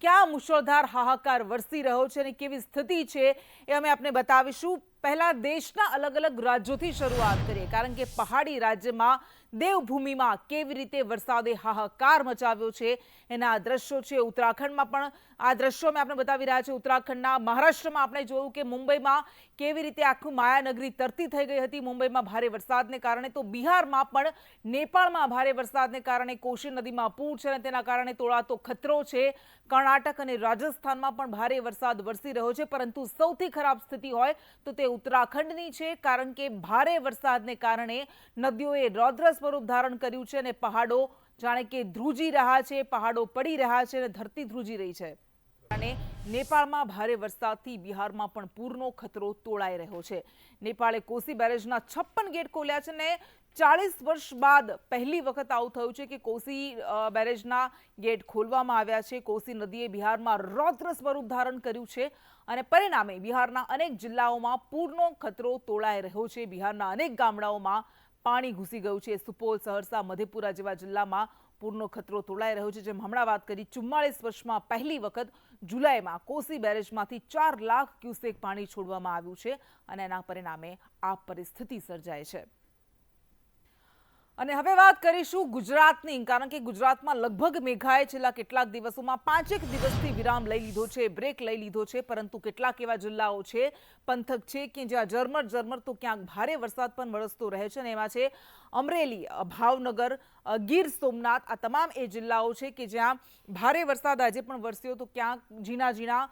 ક્યાં મુશળધાર હાહાકાર વરસી રહ્યો છે અને કેવી સ્થિતિ છે એ અમે આપને બતાવીશું। પહેલા દેશના અલગ અલગ રાજ્યોથી શરૂઆત કરીએ, કારણ કે પહાડી રાજ્યમાં દેવભૂમિમાં કેવી રીતે વરસાદે હાહાકાર મચાવ્યો છે એના આ દ્રશ્યો છે। ઉત્તરાખંડમાં પણ આ દ્રશ્યો અમે આપણે બતાવી રહ્યા છીએ। ઉત્તરાખંડના મહારાષ્ટ્રમાં આપણે જોયું કે મુંબઈમાં કેવી રીતે આખું માયાનગરી તરતી થઈ ગઈ હતી મુંબઈમાં ભારે વરસાદને કારણે। તો બિહારમાં પણ નેપાળમાં ભારે વરસાદને કારણે કોશી નદીમાં પૂર છે અને તેના કારણે તોળાતો ખતરો છે। કર્ણાટક અને રાજસ્થાનમાં પણ ભારે વરસાદ વરસી રહ્યો છે, પરંતુ સૌથી ખરાબ સ્થિતિ હોય તો તે ઉત્તરાખંડની છે, કારણ કે ભારે વરસાદને કારણે નદીઓએ રૌદ્ર સ્વરૂપ ધારણ કર્યું છે અને પહાડો જાણે કે ધ્રુજી રહ્યા છે, પહાડો પડી રહ્યા છે અને ધરતી ધ્રુજી રહી છે। અને નેપાળમાં ભારે વરસાદથી બિહારમાં પણ પૂરનો ખતરો તોળાઈ રહ્યો છે। નેપાળે કોસી બેરેજના 56 ગેટ ખોલ્યા છે અને 40 વર્ષ બાદ પહેલી વખત આવું થયું છે કે કોસી બેરેજના ગેટ ખોલવામાં આવ્યા છે। કોસી નદીએ બિહારમાં રૌદ્ર સ્વરૂપ ધારણ કર્યું છે અને પરિણામે બિહારના અનેક જિલ્લાઓમાં પૂરનો ખતરો તોળાઈ રહ્યો છે। બિહારના અનેક ગામડાઓમાં પાણી ઘૂસી ગયું છે। સુપોલ, સહરસા, મધેપુરા જેવા જિલ્લામાં પૂરનો ખતરો તોળાઈ રહ્યો છે। જેમ હમણાં વાત કરી, 44 વર્ષમાં પહેલી વખત જુલાઈમાં કોસી બેરેજમાંથી 4 લાખ ક્યુસેક પાણી છોડવામાં આવ્યું છે અને એના પરિણામે આ પરિસ્થિતિ સર્જાય છે। અને હવે વાત કરીશું ગુજરાતની, કારણ કે ગુજરાતમાં લગભગ મેઘાએ છેલ્લા કેટલાક દિવસોમાં 5 દિવસથી વિરામ લઈ લીધો છે, બ્રેક લઈ લીધો છે, પરંતુ કેટલાક એવા જિલ્લાઓ છે, પંથક છે કે જ્યાં ઝરમર તો ક્યાંક ભારે વરસાદ પણ વરસતો રહે છે અને એમાં છે અમરેલી, ભાવનગર, ગીર સોમનાથ। આ તમામ એ જિલ્લાઓ છે કે જ્યાં ભારે વરસાદ આજે પણ વરસ્યો તો ક્યાંક ઝીણા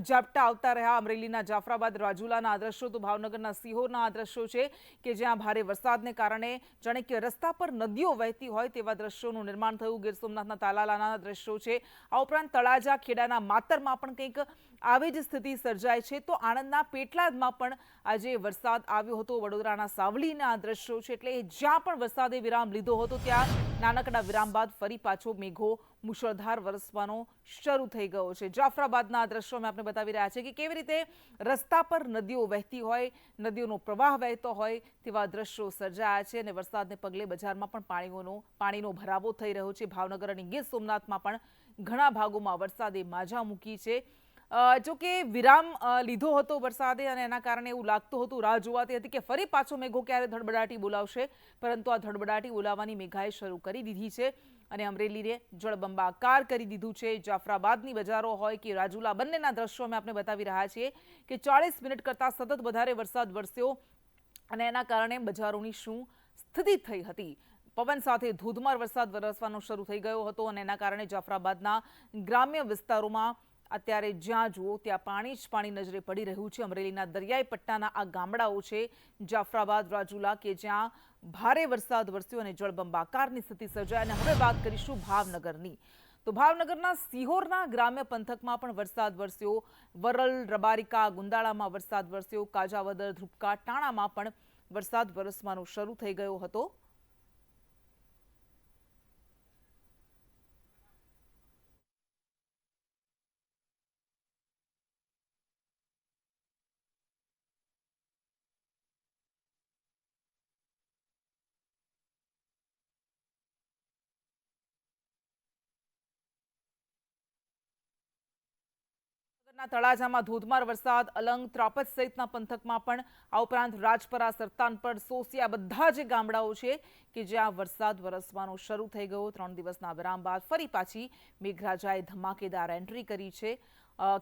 ઝાપટા આવતા રહ્યા। અમરેલીના જાફરાબાદ, રાજુલાના આ દ્રશ્યો, તો ભાવનગરના સિહોરના આ દ્રશ્યો છે કે જ્યાં ભારે વરસાદને કારણે જાણે કે રસ્તા પર નદીઓ વહેતી હોય તેવા દ્રશ્યોનું નિર્માણ થયું। ગીર સોમનાથના તાલાલાના દ્રશ્યો છે। આ ઉપરાંત તળાજા, ખેડાના માતરમાં પણ કંઈક આવી જ સ્થિતિ સર્જાય છે। તો આણંદના પેટલાદમાં પણ આજે વરસાદ આવ્યો હતો। વડોદરાના સાવલીના આ દ્રશ્યો છે, એટલે જ્યાં પણ વરસાદે વિરામ લીધો હતો ત્યાં નાનકડા વિરામ બાદ ફરી પાછો મેઘો મુશળધાર વરસવાનો શરૂ થઈ ગયો છે। જાફરાબાદના આ દ્રશ્યો અમે આપણે બતાવી રહ્યા છીએ કે કેવી રીતે રસ્તા પર નદીઓ વહેતી હોય, નદીઓનો પ્રવાહ વહેતો હોય તેવા દ્રશ્યો સર્જાયા છે અને વરસાદને પગલે બજારમાં પણ પાણીનો ભરાવો થઈ રહ્યો છે। ભાવનગર અને ગીર સોમનાથમાં પણ ઘણા ભાગોમાં વરસાદે માજા મૂકી છે। જો કે વિરામ લીધો હતો વરસાદે અને એના કારણે એવું લાગતું હતું, રાહ જોવાતી હતી કે ફરી પાછો મેઘો ક્યારે ધડબડાટી બોલાવશે, પરંતુ આ ધડબડાટી બોલાવવાની મેઘાએ શરૂ કરી દીધી છે અને અમરેલીને જળબંબાકાર કરી દીધું છે। જાફરાબાદની બજારો હોય કે રાજુલા, બંનેના દ્રશ્યો અમે આપણે બતાવી રહ્યા છીએ કે 40 મિનિટ કરતાં સતત વધારે વરસાદ વરસ્યો અને એના કારણે બજારોની શું સ્થિતિ થઈ હતી। પવન સાથે ધોધમાર વરસાદ વરસવાનો શરૂ થઈ ગયો હતો અને એના કારણે જાફરાબાદના ગ્રામ્ય વિસ્તારોમાં અત્યારે જ્યાં જુઓ ત્યાં પાણી જ પાણી નજરે પડી રહ્યું છે। અમરેલીના દરિયાઈ પટ્ટાના આ ગામડાઓ છે, જાફરાબાદ, રાજુલા, કે જ્યાં ભારે વરસાદ વરસ્યો અને જળબંબાકારની સ્થિતિ સર્જાય। અને હવે વાત કરીશું ભાવનગરની, તો ભાવનગરના સિહોરના ગ્રામ્ય પંથકમાં પણ વરસાદ વરસ્યો। વરલ, રબારિકા, ગુંદાળામાં વરસાદ વરસ્યો। કાજાવદર, ધ્રુપકા, ટાણામાં પણ વરસાદ વરસવાનો શરૂ થઈ ગયો હતો। તળાજામાં ધોધમાર વરસાદ, અલંગ, ત્રાપજ સહિતના પંથકમાં પણ, આ ઉપરાંત રાજપરા, સરતાનપર, સોસિયા, બધા જે ગામડાઓ છે કે જ્યાં વરસાદ વરસવાનો શરૂ થઈ ગયો। 3 દિવસના વિરામ બાદ ફરી પાછી મેઘરાજાએ ધમાકેદાર એન્ટ્રી કરી છે।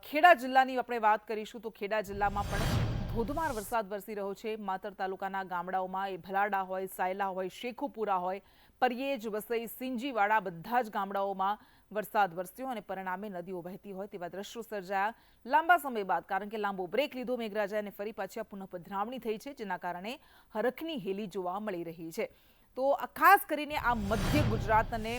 ખેડા જિલ્લાની આપણે વાત કરીશું તો ખેડા જિલ્લામાં પણ ધોધમાર વરસાદ વરસી રહ્યો છે। માતર તાલુકાના ગામડાઓમાં, એ ભલાડા હોય, સાયલા હોય, શેખુપુરા હોય, પરિયેજ, વસઈ, સિંજીવાડા, બધા જ ગામડાઓમાં વરસાદ વરસ્યો અને પરિણામે નદીઓ વહેતી હોય તેવા દ્રશ્યો સર્જાયા। લાંબા સમય બાદ, કારણ કે લાંબો બ્રેક લીધો મેઘરાજાએ, ફરી પાછી આ પુનઃપધરામણી થઈ છે, જેના કારણે હરખની હેલી જોવા મળી રહી છે। તો ખાસ કરીને આ મધ્ય ગુજરાત અને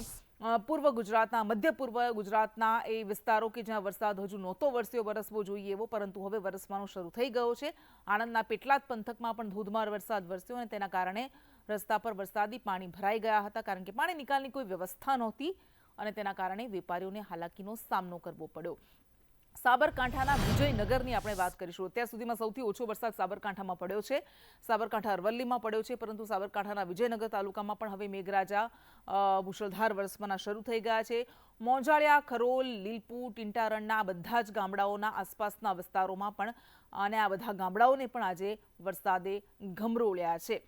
પૂર્વ ગુજરાતના, મધ્ય પૂર્વ ગુજરાતના એ વિસ્તારો કે જ્યાં વરસાદ હજુ નહોતો વરસ્યો, વરસવો જોઈએ એવો, પરંતુ હવે વરસવાનો શરૂ થઈ ગયો છે। આણંદના પેટલાદ પંથકમાં પણ ધોધમાર વરસાદ વરસ્યો અને તેના કારણે રસ્તા પર વરસાદી પાણી ભરાઈ ગયા હતા, કારણ કે પાણી નિકાલની કોઈ વ્યવસ્થા નહોતી અને તેના કારણે વેપારીઓને હાલાકીનો સામનો કરવો પડ્યો। સાબરકાંઠાના વિજયનગરની આપણે વાત કરીશું। અત્યાર સુધીમાં સૌથી ઓછો વરસાદ સાબરકાંઠામાં પડ્યો છે। સાબરકાંઠા અરવલ્લીમાં પડ્યો છે, પરંતુ સાબરકાંઠાના વિજયનગર તાલુકામાં પણ હવે મેઘરાજા મુશળધાર વરસવાના શરૂ થઈ ગયા છે। મોંજાળિયા, ખરોલ, લીલપુર, ટીંટારણના બધા જ ગામડાઓના આસપાસના વિસ્તારોમાં પણ અને આ બધા ગામડાઓને પણ આજે વરસાદે ગમરોળ્યા છે।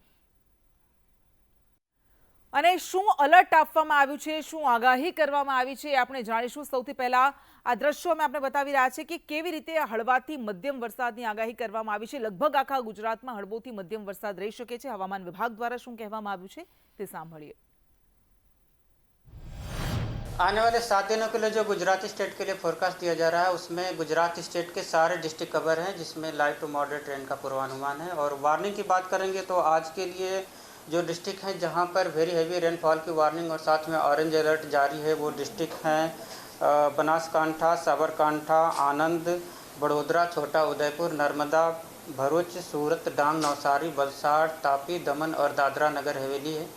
અને શું અલર્ટ આપવામાં આવ્યું છે, શું આગાહી કરવામાં આવી છે, આપણે જાણીશું। સૌથી પહેલા આ દ્રશ્યો અમે આપણે બતાવી રહ્યા છે કે કેવી રીતે હળવાથી મધ્યમ વરસાદની આગાહી કરવામાં આવી છે। લગભગ આખા ગુજરાતમાં હળવોથી મધ્યમ વરસાદ રહી શકે છે। હવામાન વિભાગ દ્વારા શું કહેવામાં આવ્યું છે તે સાંભળીએ। आने वाले 7 दिनों के लिए जो गुजरात स्टेट के लिए फोरकास्ट दिया जा रहा है उसमें गुजरात स्टेट के सारे डिस्ट्रिक्ट कवर हैं, जिसमें लाइट टू मॉडरेट रेन का पूर्वानुमान है। और वार्निंग की बात करेंगे तो आज के लिए जो डिस्ट्रिक्ट हैं जहां पर वेरी हैवी रेनफॉल की वार्निंग और साथ में ऑरेंज अलर्ट जारी है वो डिस्ट्रिक्ट हैं बनासकांठा, साबरकांठा, आनंद, बड़ोदरा, छोटा उदयपुर, नर्मदा, भरूच, सूरत, डांग, नवसारी, वलसाड़, तापी, दमन और दादरा नगर हवेली है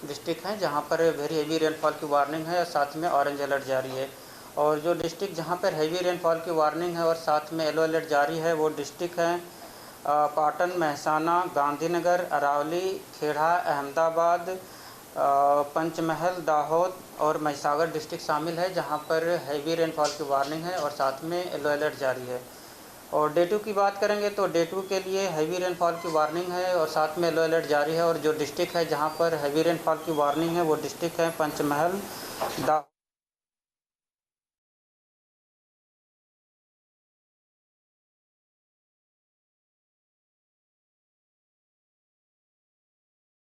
डिस्ट्रिक्ट हैं जहां पर वेरी हैवी रेनफॉल की वार्निंग है और साथ में ऑरेंज अलर्ट जारी है। और जो डिस्ट्रिक्ट जहां पर हैवी रेनफॉल की वार्निंग है और साथ में येलो अलर्ट जारी है वो डिस्ट्रिक्ट हैं पाटन, महसाना, गांधीनगर, अरावली, खेड़ा, अहमदाबाद, पंचमहल, दाहोद और महिसागर डिस्ट्रिक्ट शामिल है जहां पर हैवी रेनफॉल की वार्निंग है और साथ में येलो अलर्ट जारी है। और डे 2 की बात करेंगे तो डे 2 के लिए हैवी रेनफॉल की वार्निंग है और साथ में येलो अलर्ट जारी है। और जो डिस्ट्रिक्ट है जहां पर हैवी रेनफॉल की वार्निंग है वो डिस्ट्रिक्ट है पंचमहल,